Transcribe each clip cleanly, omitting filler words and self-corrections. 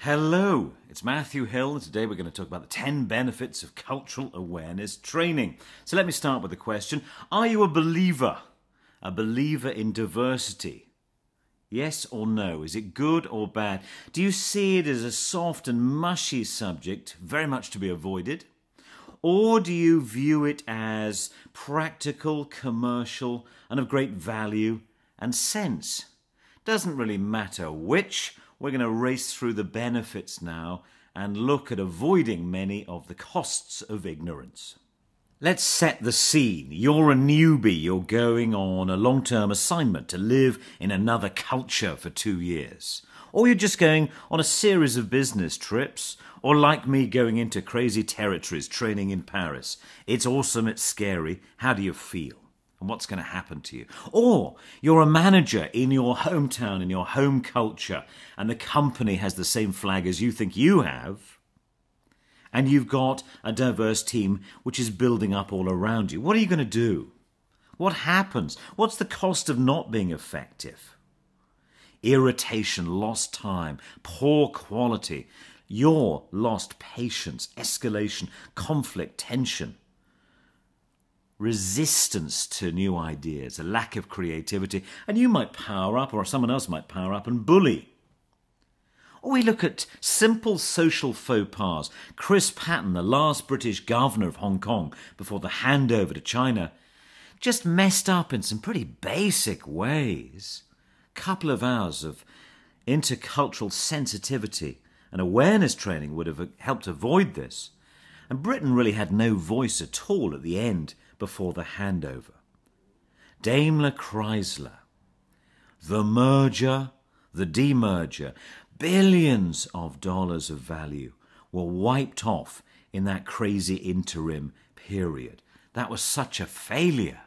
Hello, it's Matthew Hill, and today we're going to talk about the 10 benefits of cultural awareness training. So let me start with the question, are you a believer? A believer in diversity? Yes or no? Is it good or bad? Do you see it as a soft and mushy subject, very much to be avoided? Or do you view it as practical, commercial, and of great value and sense? Doesn't really matter which. We're going to race through the benefits now and look at avoiding many of the costs of ignorance. Let's set the scene. You're a newbie. You're going on a long-term assignment to live in another culture for 2 years. Or you're just going on a series of business trips, or like me, going into crazy territories, training in Paris. It's awesome, it's scary. How do you feel? And what's going to happen to you? Or you're a manager in your hometown, in your home culture, and the company has the same flag as you think you have, and you've got a diverse team which is building up all around you. What are you going to do? What happens? What's the cost of not being effective? Irritation, lost time, poor quality, your lost patience, escalation, conflict, tension, resistance to new ideas, a lack of creativity, and you might power up, or someone else might power up and bully. Or we look at simple social faux pas. Chris Patten, the last British governor of Hong Kong before the handover to China, just messed up in some pretty basic ways. Couple of hours of intercultural sensitivity and awareness training would have helped avoid this. And Britain really had no voice at all at the end before the handover. Daimler Chrysler, the merger, the demerger, billions of dollars of value were wiped off in that crazy interim period. That was such a failure.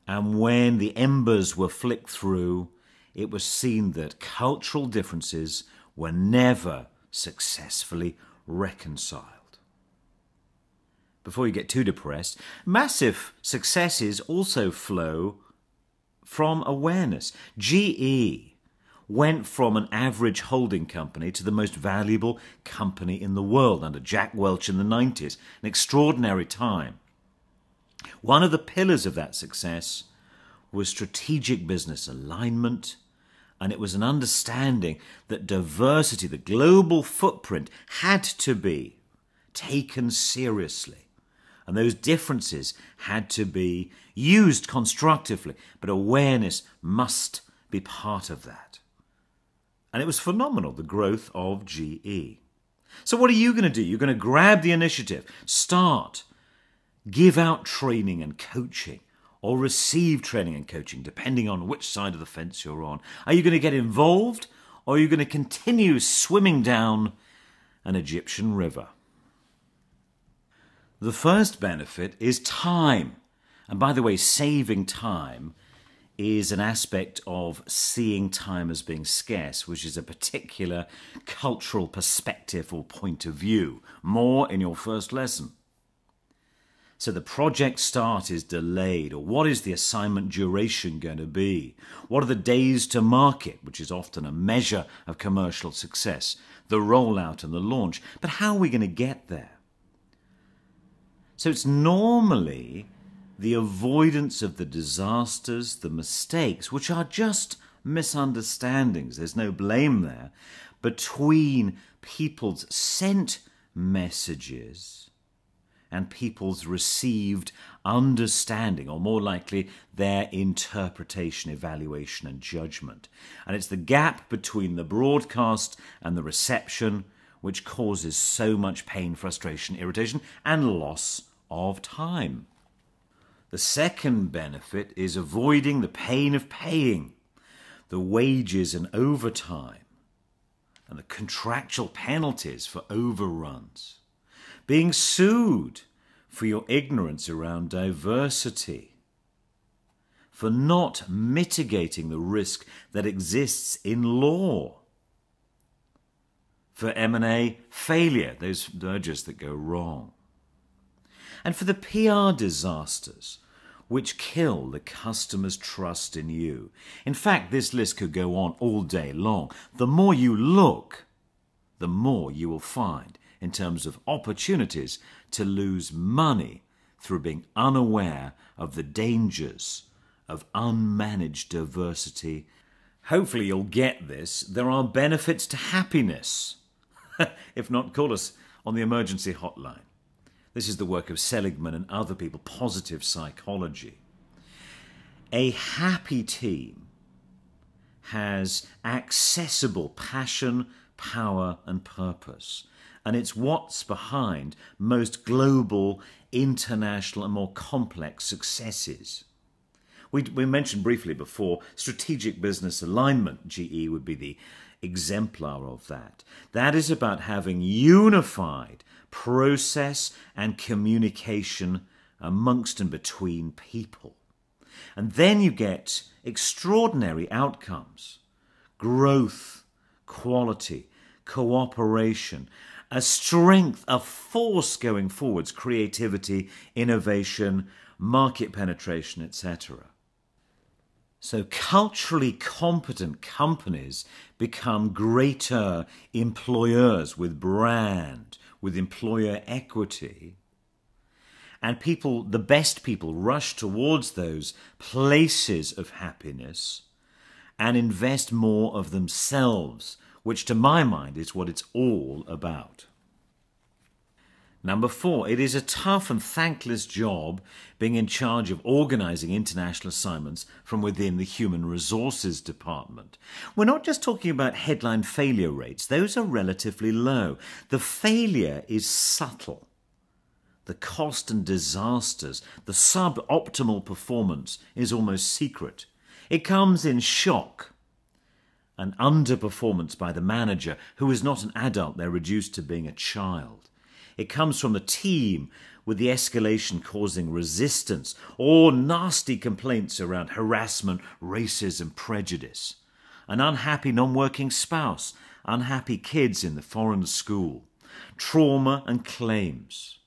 And when the embers were flicked through, it was seen that cultural differences were never successfully reconciled. Before you get too depressed, massive successes also flow from awareness. GE went from an average holding company to the most valuable company in the world under Jack Welch in the 90s, an extraordinary time. One of the pillars of that success was strategic business alignment, and it was an understanding that diversity, the global footprint, had to be taken seriously. And those differences had to be used constructively, but awareness must be part of that. And it was phenomenal, the growth of GE. So what are you going to do? You're going to grab the initiative, start, give out training and coaching, or receive training and coaching, depending on which side of the fence you're on. Are you going to get involved, or are you going to continue swimming down an Egyptian river? The first benefit is time. And by the way, saving time is an aspect of seeing time as being scarce, which is a particular cultural perspective or point of view. More in your first lesson. So the project start is delayed, or what is the assignment duration going to be? What are the days to market, which is often a measure of commercial success, the rollout and the launch. But how are we going to get there? So it's normally the avoidance of the disasters, the mistakes, which are just misunderstandings, there's no blame there, between people's sent messages and people's received understanding, or more likely their interpretation, evaluation and judgment. And it's the gap between the broadcast and the reception which causes so much pain, frustration, irritation, and loss of time. The second benefit is avoiding the pain of paying the wages and overtime and the contractual penalties for overruns, being sued for your ignorance around diversity, for not mitigating the risk that exists in law, for M&A failure, those mergers that go wrong, and for the PR disasters which kill the customer's trust in you. In fact, this list could go on all day long. The more you look, the more you will find in terms of opportunities to lose money through being unaware of the dangers of unmanaged diversity. Hopefully you'll get this. There are benefits to happiness. If not, call us on the emergency hotline. This is the work of Seligman and other people, positive psychology. A happy team has accessible passion, power and purpose. And it's what's behind most global, international and more complex successes. We mentioned briefly before strategic business alignment. GE would be the exemplar of that. That is about having unified process and communication amongst and between people. And then you get extraordinary outcomes: growth, quality, cooperation, a strength, a force going forwards, creativity, innovation, market penetration, etc. So culturally competent companies become greater employers with brand, with employer equity. And people, the best people, rush towards those places of happiness and invest more of themselves, which to my mind is what it's all about. Number 4, it is a tough and thankless job being in charge of organising international assignments from within the Human Resources Department. We're not just talking about headline failure rates. Those are relatively low. The failure is subtle. The cost and disasters, the suboptimal performance is almost secret. It comes in shock. An underperformance by the manager, who is not an adult, they're reduced to being a child. It comes from the team, with the escalation causing resistance or nasty complaints around harassment, racism, prejudice. An unhappy non-working spouse, unhappy kids in the foreign school, trauma and claims.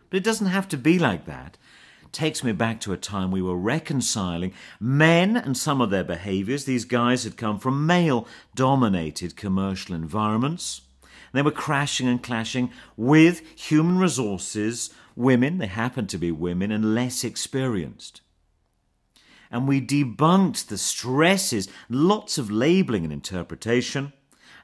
But it doesn't have to be like that. It takes me back to a time we were reconciling men and some of their behaviours. These guys had come from male-dominated commercial environments. They were crashing and clashing with human resources, women, they happened to be women, and less experienced. And we debunked the stresses, lots of labelling and interpretation.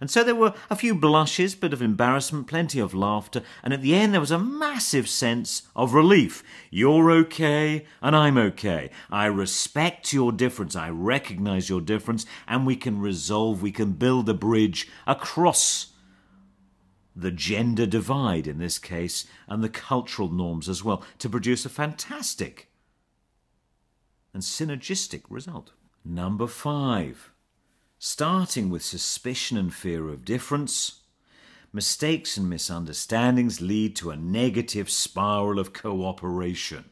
And so there were a few blushes, bit of embarrassment, plenty of laughter, and at the end there was a massive sense of relief. You're okay, and I'm okay. I respect your difference, I recognise your difference, and we can resolve, we can build a bridge across the gender divide in this case, and the cultural norms as well, to produce a fantastic and synergistic result. Number 5. Starting with suspicion and fear of difference, mistakes and misunderstandings lead to a negative spiral of cooperation,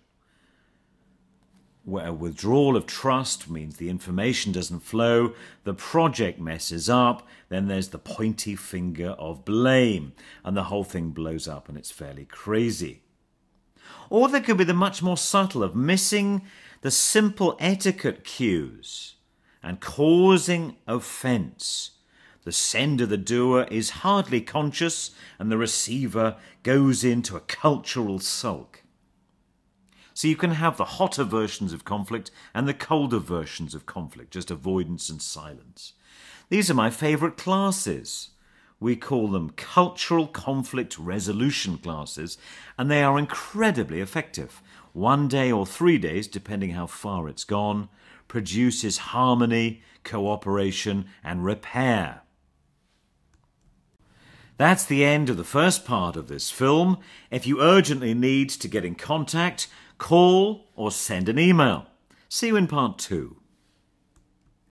where withdrawal of trust means the information doesn't flow, the project messes up, then there's the pointy finger of blame, and the whole thing blows up and it's fairly crazy. Or there could be the much more subtle of missing the simple etiquette cues and causing offence. The sender, the doer, is hardly conscious, and the receiver goes into a cultural sulk. So you can have the hotter versions of conflict and the colder versions of conflict, just avoidance and silence. These are my favourite classes. We call them cultural conflict resolution classes, and they are incredibly effective. 1 day or 3 days, depending how far it's gone, produces harmony, cooperation and repair. That's the end of the first part of this film. If you urgently need to get in contact, call or send an email. See you in part 2.